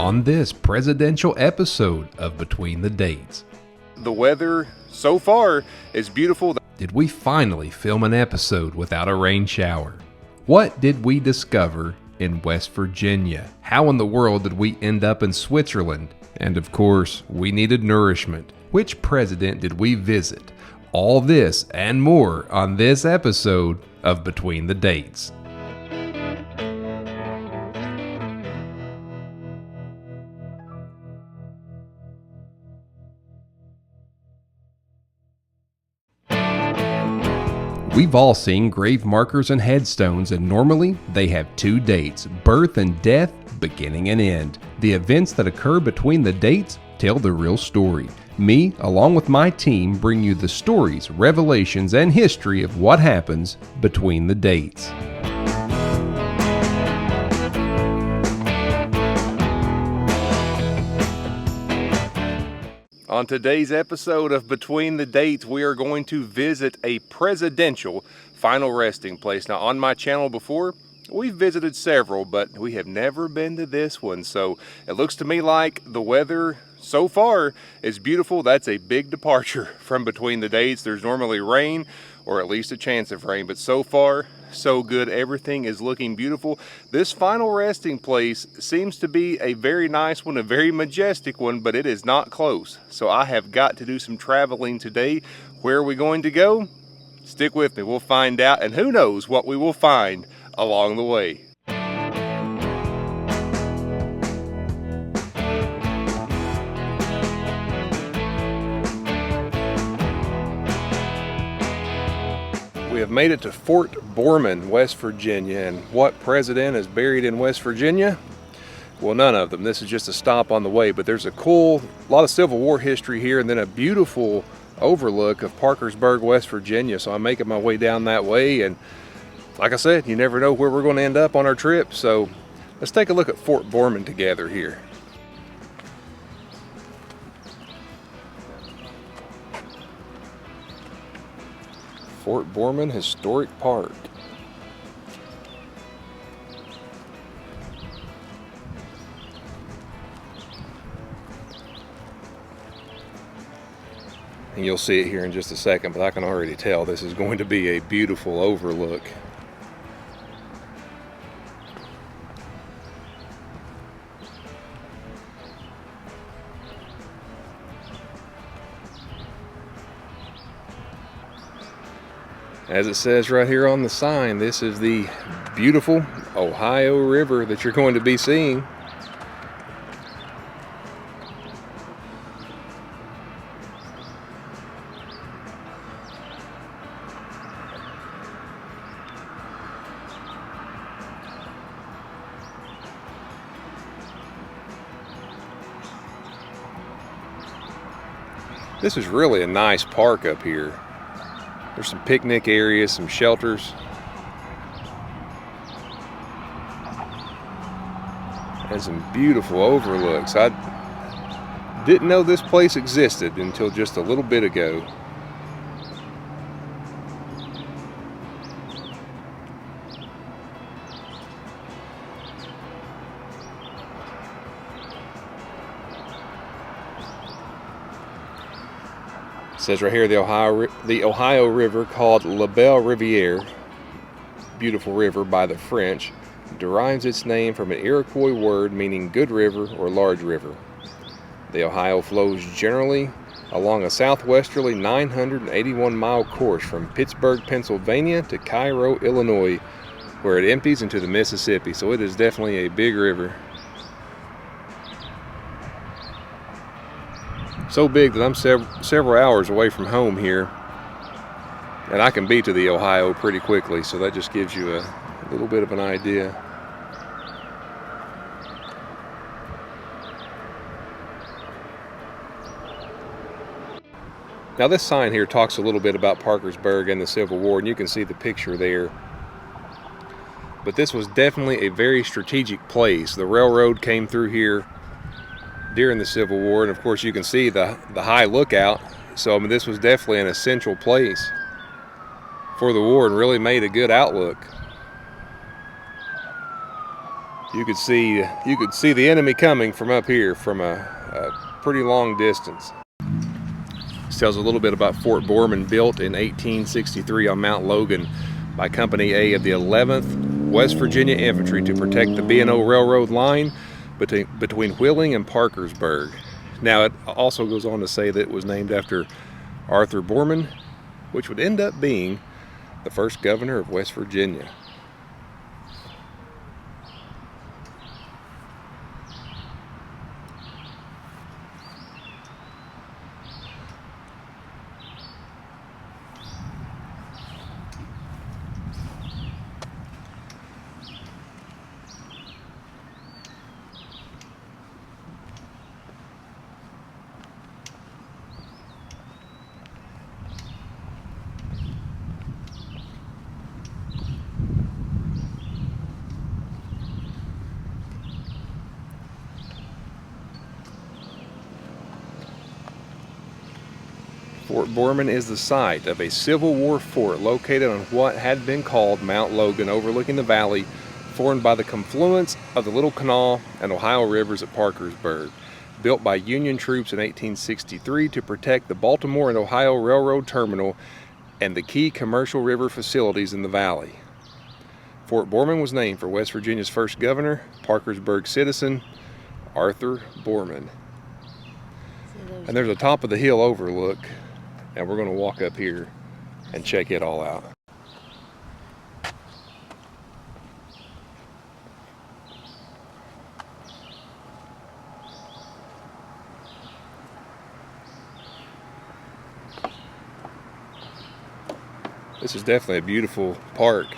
on this presidential episode of Between the Dates. The weather so far is beautiful. Did we finally film an episode without a rain shower? What did we discover in West Virginia? How in the world did we end up in Switzerland? And of course, we needed nourishment. Which president did we visit? All this and more on this episode of Between the Dates. We've all seen grave markers and headstones, and normally they have two dates, birth and death, beginning and end. The events that occur between the dates tell the real story. Me, along with my team, bring you the stories, revelations, and history of what happens between the dates. On today's episode of Between the Dates, we are going to visit a presidential final resting place. Now, on my channel before, we've visited several, but we have never been to this one. So it looks to me like the weather so far is beautiful. That's a big departure from Between the Dates. There's normally rain, or at least a chance of rain, but so far, so good. Everything is looking beautiful. This final resting place seems to be a very nice one, a very majestic one, but it is not close. So I have got to do some traveling today. Where are we going to go? Stick with me, we'll find out, and who knows what we will find along the way. We have made it to Fort Borman, West Virginia, and what president is buried in West Virginia? Well, none of them. This is just a stop on the way, but there's a lot of Civil War history here, and then a beautiful overlook of Parkersburg, West Virginia. So I'm making my way down that way, and like I said, you never know where we're going to end up on our trip. So let's take a look at Fort Borman together here. Fort Borman Historic Park. And you'll see it here in just a second, but I can already tell this is going to be a beautiful overlook. As it says right here on the sign, this is the beautiful Ohio River that you're going to be seeing. This is really a nice park up here. There's some picnic areas, some shelters, and some beautiful overlooks. I didn't know this place existed until just a little bit ago. It says right here, the Ohio River, called La Belle Riviere, beautiful river by the French, derives its name from an Iroquois word meaning good river or large river. The Ohio flows generally along a southwesterly 981-mile course from Pittsburgh, Pennsylvania to Cairo, Illinois, where it empties into the Mississippi. So it is definitely a big river. So big that I'm several hours away from home here, and I can be to the Ohio pretty quickly, so that just gives you a little bit of an idea. Now this sign here talks a little bit about Parkersburg and the Civil War, and you can see the picture there. But this was definitely a very strategic place. The railroad came through here during the Civil War, and of course you can see the high lookout. So I mean, this was definitely an essential place for the war and really made a good outlook. You could see the enemy coming from up here from a pretty long distance. This tells a little bit about Fort Borman, built in 1863 on Mount Logan by Company A of the 11th West Virginia Infantry to protect the B&O Railroad line between Wheeling and Parkersburg. Now, it also goes on to say that it was named after Arthur Borman, which would end up being the first governor of West Virginia. Fort Borman is the site of a Civil War fort located on what had been called Mount Logan, overlooking the valley formed by the confluence of the Little Kanawha and Ohio rivers at Parkersburg. Built by Union troops in 1863 to protect the Baltimore and Ohio Railroad Terminal and the key commercial river facilities in the valley. Fort Borman was named for West Virginia's first governor, Parkersburg citizen, Arthur Borman. And there's a top of the hill overlook, and we're going to walk up here and check it all out. This is definitely a beautiful park.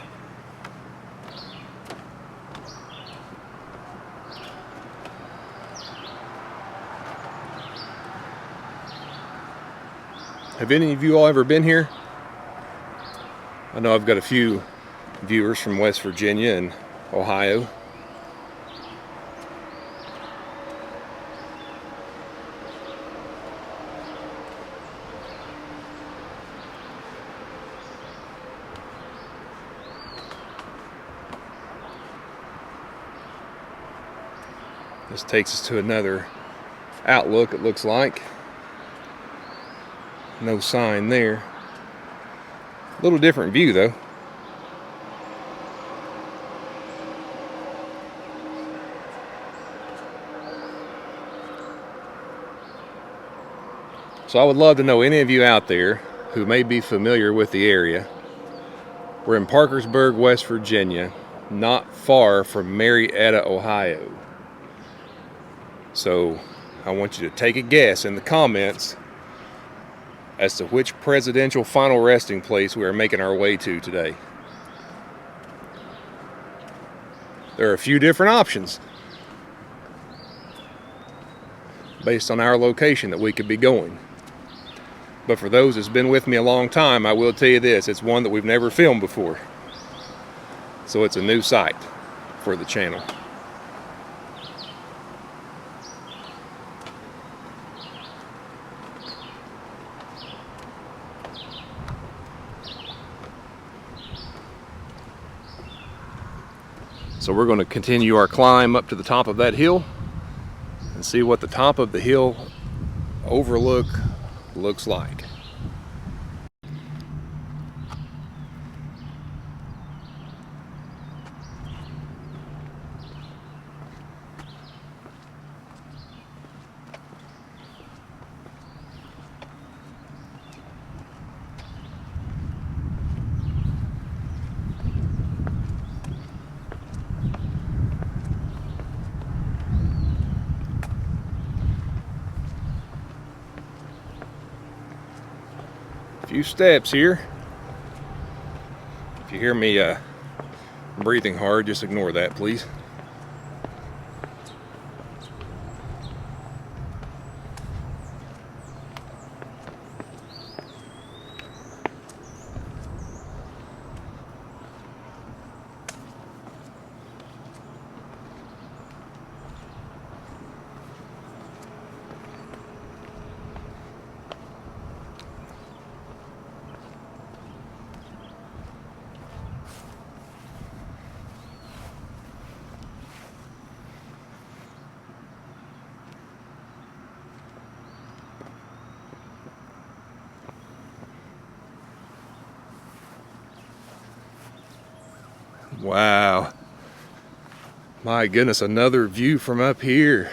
Have any of you all ever been here? I know I've got a few viewers from West Virginia and Ohio. This takes us to another outlook, it looks like. No sign there. A little different view though. So I would love to know any of you out there who may be familiar with the area. We're in Parkersburg, West Virginia, not far from Marietta, Ohio. So I want you to take a guess in the comments as to which presidential final resting place we are making our way to today. There are a few different options based on our location that we could be going. But for those that's been with me a long time, I will tell you this, it's one that we've never filmed before. So it's a new site for the channel. So we're going to continue our climb up to the top of that hill and see what the top of the hill overlook looks like. Few steps here. If you hear me breathing hard, just ignore that, please. Wow. My goodness, another view from up here.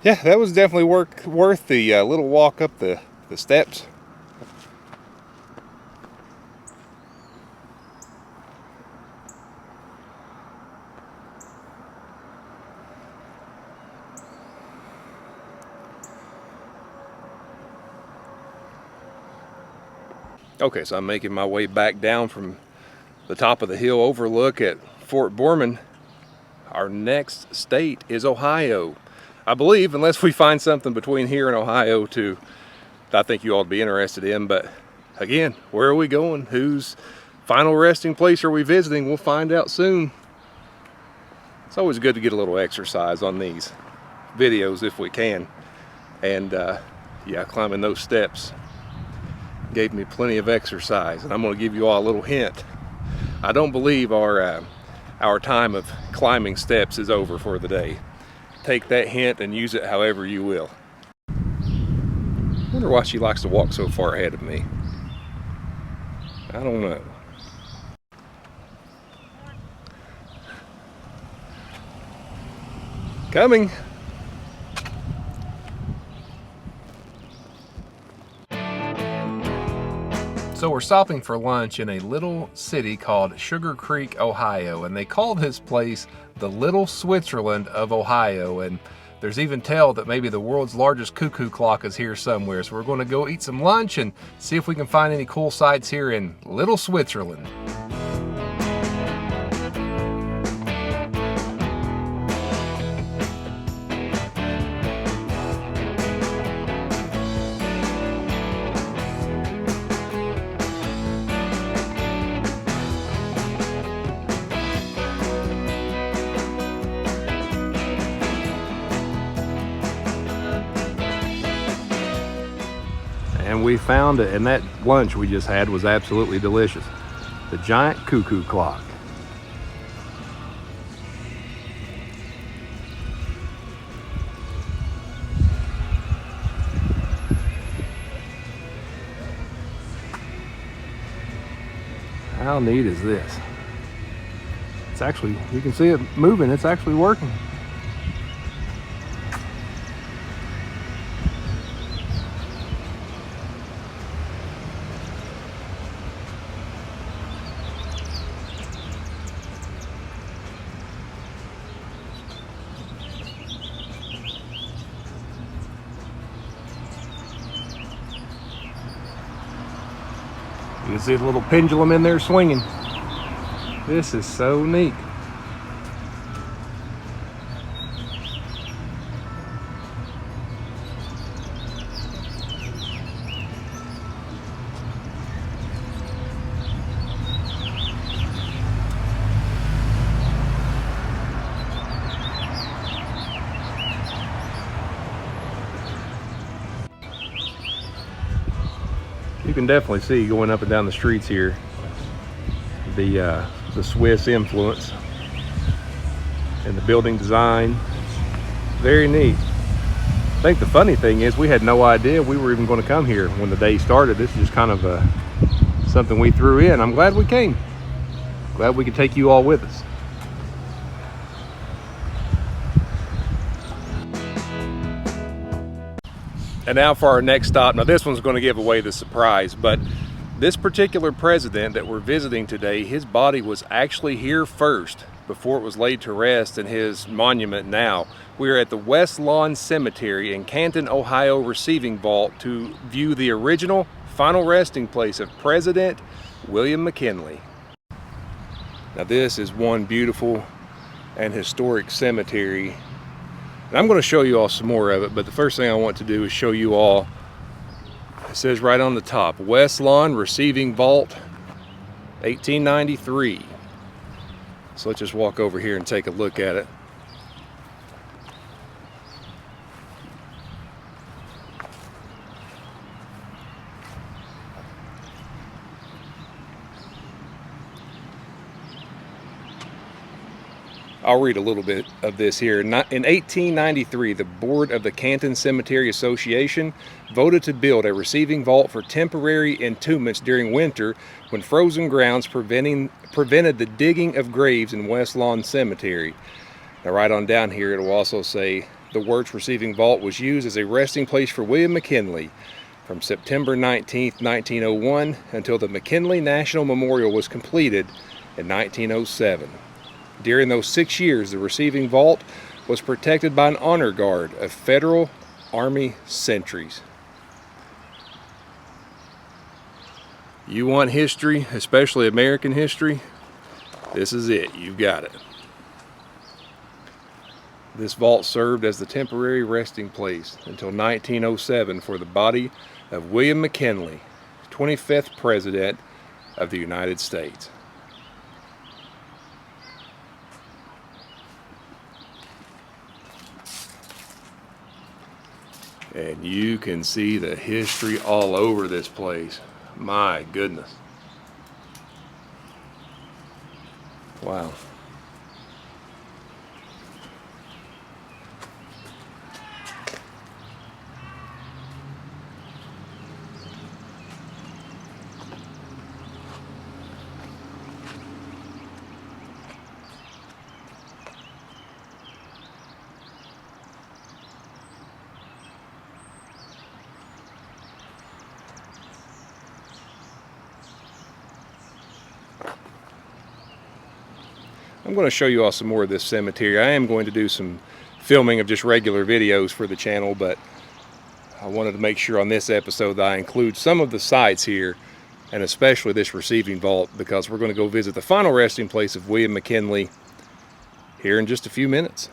Yeah, that was definitely worth the little walk up the steps. Okay, so I'm making my way back down from the top of the hill overlook at Fort Borman. Our next state is Ohio. I believe, unless we find something between here and Ohio too, I think you ought to be interested in. But again, where are we going? Whose final resting place are we visiting? We'll find out soon. It's always good to get a little exercise on these videos if we can. And yeah, climbing those steps gave me plenty of exercise. And I'm going to give you all a little hint. I don't believe our time of climbing steps is over for the day. Take that hint and use it however you will. I wonder why she likes to walk so far ahead of me. I don't know. Coming. So we're stopping for lunch in a little city called Sugar Creek, Ohio, and they call this place the Little Switzerland of Ohio, and there's even tale that maybe the world's largest cuckoo clock is here somewhere. So we're going to go eat some lunch and see if we can find any cool sights here in Little Switzerland. And we found it, and that lunch we just had was absolutely delicious. The giant cuckoo clock. How neat is this? It's actually, you can see it moving, it's actually working. You can see the little pendulum in there swinging. This is so neat. You can definitely see going up and down the streets here the Swiss influence and the building design. Very neat. I think the funny thing is we had no idea we were even going to come here when the day started. This is just kind of something we threw in. I'm glad we came. Glad we could take you all with us. And now for our next stop. Now this one's going to give away the surprise, but this particular president that we're visiting today, his body was actually here first before it was laid to rest in his monument now. We are at the West Lawn Cemetery in Canton, Ohio receiving vault to view the original final resting place of President William McKinley. Now this is one beautiful and historic cemetery. And I'm going to show you all some more of it, but the first thing I want to do is show you all, it says right on the top, West Lawn Receiving Vault, 1893. So let's just walk over here and take a look at it. I'll read a little bit of this here. In 1893, the board of the Canton Cemetery Association voted to build a receiving vault for temporary entombments during winter when frozen grounds prevented the digging of graves in West Lawn Cemetery. Now right on down here it will also say the Wirtz Receiving Vault was used as a resting place for William McKinley from September 19, 1901 until the McKinley National Memorial was completed in 1907. During those 6 years, the receiving vault was protected by an honor guard of Federal Army sentries. You want history, especially American history? This is it. You got it. This vault served as the temporary resting place until 1907 for the body of William McKinley, 25th President of the United States. And you can see the history all over this place. My goodness. Wow. I'm going to show you all some more of this cemetery. I am going to do some filming of just regular videos for the channel, but I wanted to make sure on this episode that I include some of the sites here, and especially this receiving vault, because we're going to go visit the final resting place of William McKinley here in just a few minutes.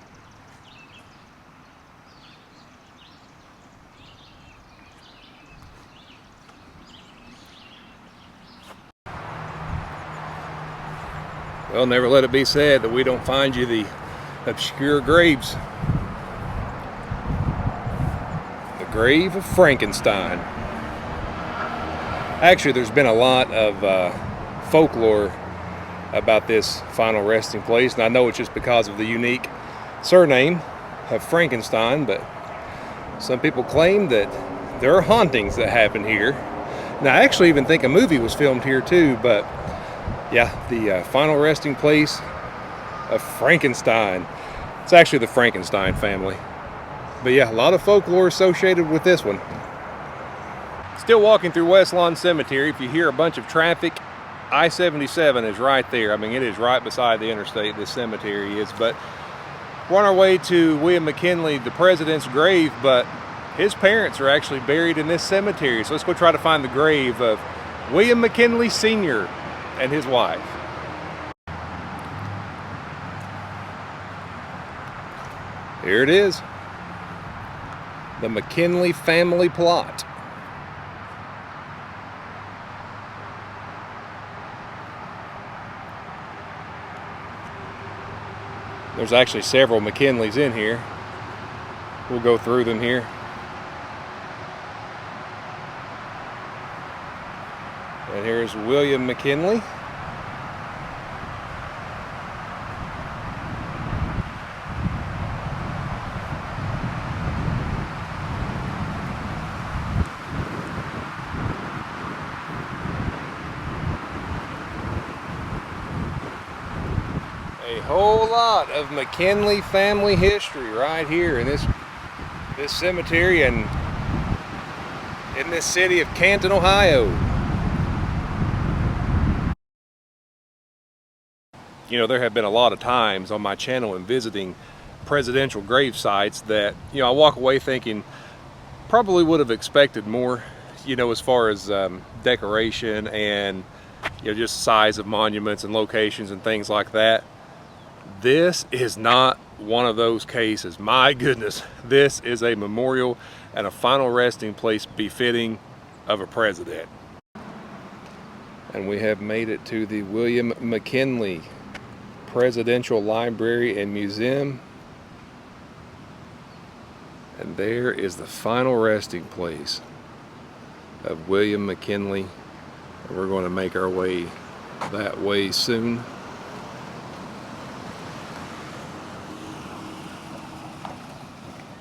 Well, never let it be said that we don't find you the obscure graves. The grave of Frankenstein. Actually, there's been a lot of folklore about this final resting place, and I know it's just because of the unique surname of Frankenstein, but some people claim that there are hauntings that happen here. Now, I actually even think a movie was filmed here too, but yeah, the final resting place of Frankenstein. It's actually the Frankenstein family. But yeah, a lot of folklore associated with this one. Still walking through West Lawn Cemetery. If you hear a bunch of traffic, I-77 is right there. I mean, it is right beside the interstate, this cemetery is. But we're on our way to William McKinley, the president's grave, but his parents are actually buried in this cemetery. So let's go try to find the grave of William McKinley Sr. and his wife. Here it is. The McKinley family plot. There's actually several McKinleys in here. We'll go through them here. And here's William McKinley. A whole lot of McKinley family history right here in this cemetery and in this city of Canton, Ohio. You know, there have been a lot of times on my channel in visiting presidential grave sites that, you know, I walk away thinking probably would have expected more, you know, as far as decoration and, you know, just size of monuments and locations and things like that. This is not one of those cases. My goodness, this is a memorial and a final resting place befitting of a president. And we have made it to the William McKinley Presidential Library and Museum. And there is the final resting place of William McKinley. And we're going to make our way that way soon.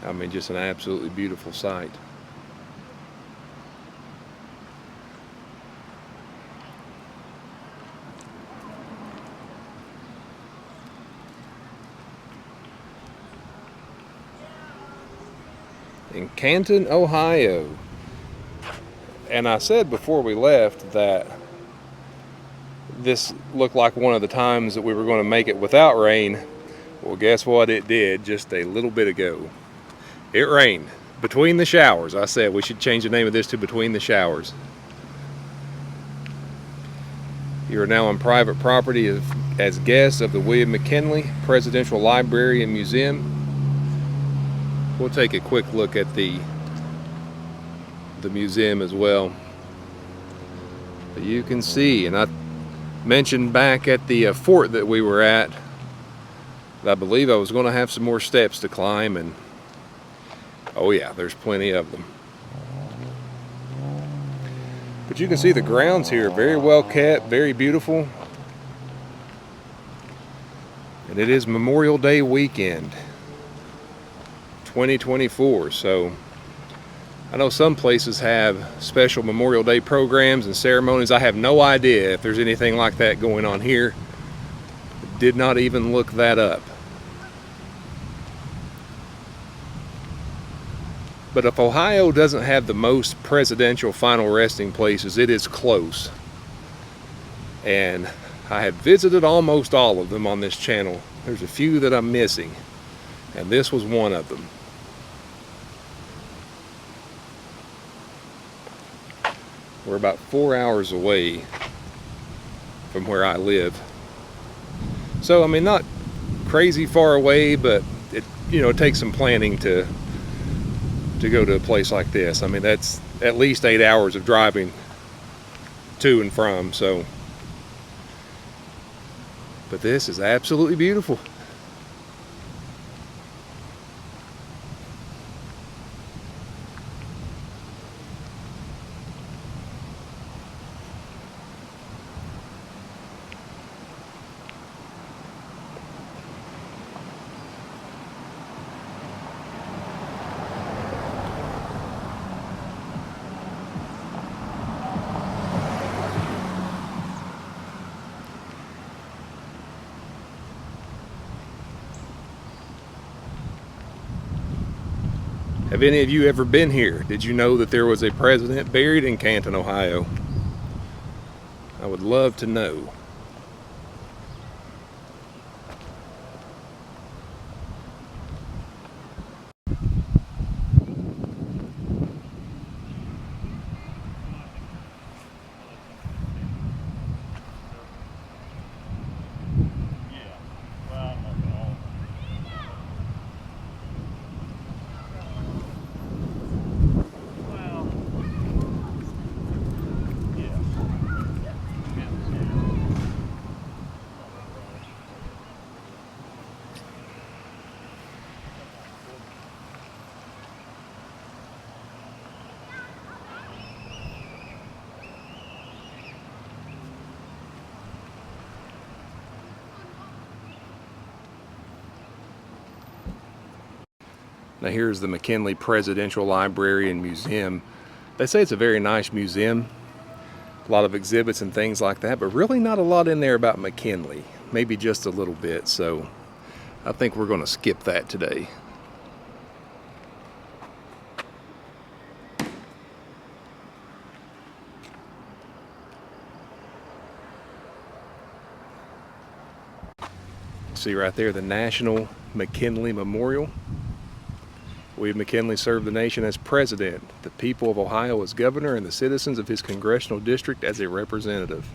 I mean, just an absolutely beautiful sight. In Canton, Ohio. And I said before we left that this looked like one of the times that we were going to make it without rain. Well, guess what? It did just a little bit ago. It rained between the showers. I said we should change the name of this to Between the Showers. You are now on private property as guests of the William McKinley Presidential Library and Museum. We'll take a quick look at the museum as well. But you can see, and I mentioned back at the fort that we were at, I believe I was going to have some more steps to climb, and oh yeah, there's plenty of them. But you can see the grounds here, very well kept, very beautiful. And it is Memorial Day weekend, 2024, so I know some places have special Memorial Day programs and ceremonies. I have no idea if there's anything like that going on here. Did not even look that up. But if Ohio doesn't have the most presidential final resting places, it is close. And I have visited almost all of them on this channel. There's a few that I'm missing, and this was one of them. We're about 4 hours away from where I live. So, I mean, not crazy far away, but it, you know, it takes some planning to go to a place like this. I mean, that's at least 8 hours of driving to and from, so. But this is absolutely beautiful. Have any of you ever been here? Did you know that there was a president buried in Canton, Ohio? I would love to know. Now here's the McKinley Presidential Library and Museum. They say it's a very nice museum. A lot of exhibits and things like that, but really not a lot in there about McKinley. Maybe just a little bit, so I think we're going to skip that today. See right there, the National McKinley Memorial. William McKinley served the nation as president, the people of Ohio as governor, and the citizens of his congressional district as a representative.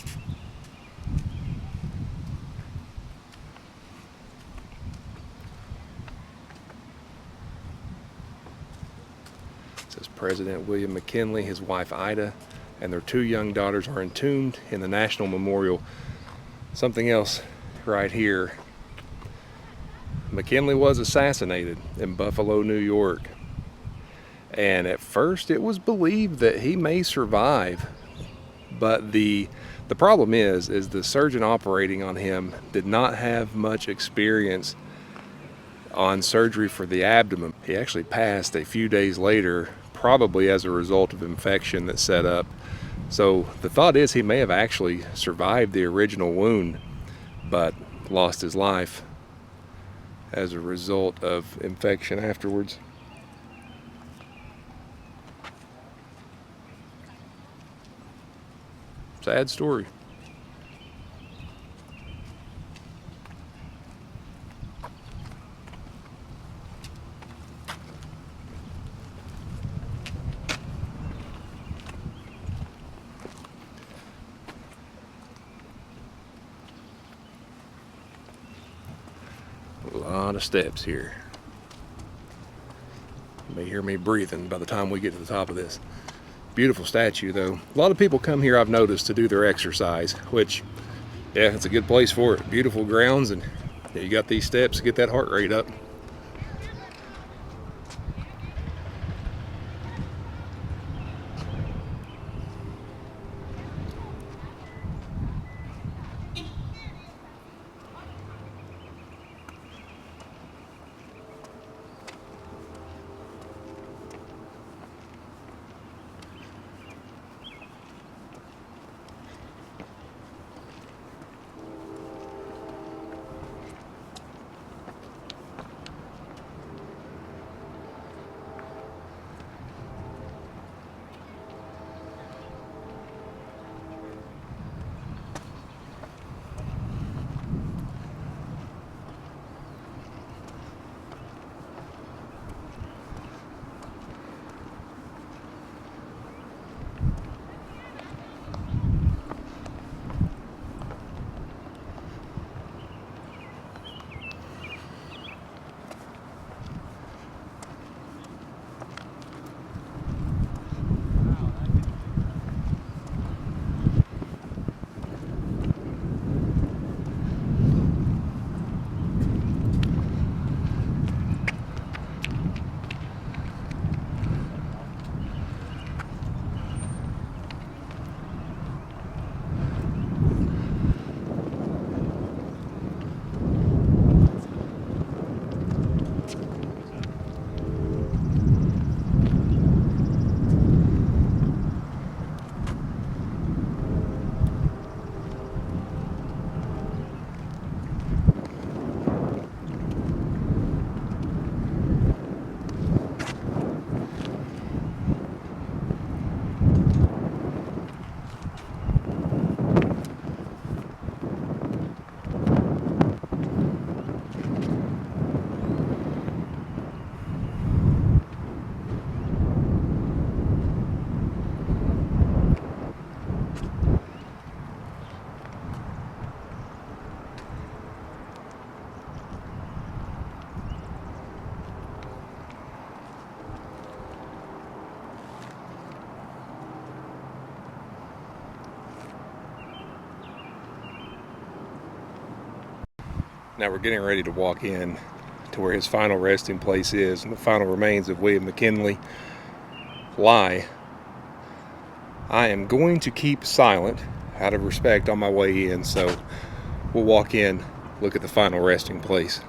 It says President William McKinley, his wife Ida, and their 2 young daughters are entombed in the National Memorial. Something else right here. McKinley was assassinated in Buffalo, New York. And at first it was believed that he may survive. But the problem is the surgeon operating on him did not have much experience on surgery for the abdomen. He actually passed a few days later, probably as a result of infection that set up. So the thought is he may have actually survived the original wound, but lost his life as a result of infection afterwards. Sad story. A lot of steps here. You may hear me breathing by the time we get to the top of this. Beautiful statue though. A lot of people come here, I've noticed, to do their exercise, which, yeah, it's a good place for it. Beautiful grounds, and you got these steps to get that heart rate up. Now we're getting ready to walk in to where his final resting place is, and the final remains of William McKinley lie. I am going to keep silent out of respect on my way in, so we'll walk in, look at the final resting place.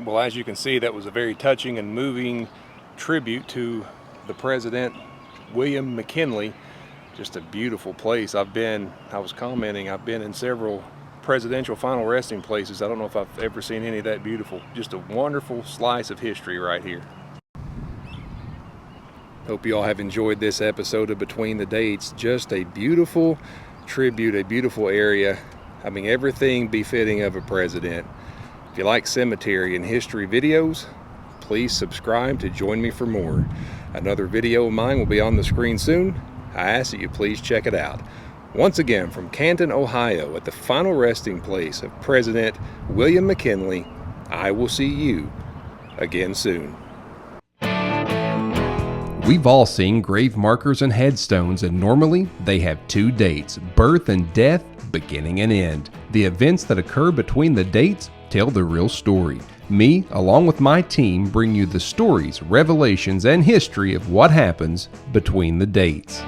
Well, as you can see, that was a very touching and moving tribute to the President William McKinley. Just a beautiful place. I was commenting, I've been in several presidential final resting places. I don't know if I've ever seen any that beautiful. Just a wonderful slice of history right here. Hope you all have enjoyed this episode of Between the Dates. Just a beautiful tribute, a beautiful area. I mean, everything befitting of a president. If you like cemetery and history videos, please subscribe to join me for more. Another video of mine will be on the screen soon. I ask that you please check it out. Once again, from Canton, Ohio, at the final resting place of President William McKinley, I will see you again soon. We've all seen grave markers and headstones, and normally they have two dates: birth and death, beginning and end. The events that occur between the dates tell the real story. Me, along with my team, bring you the stories, revelations, and history of what happens between the dates.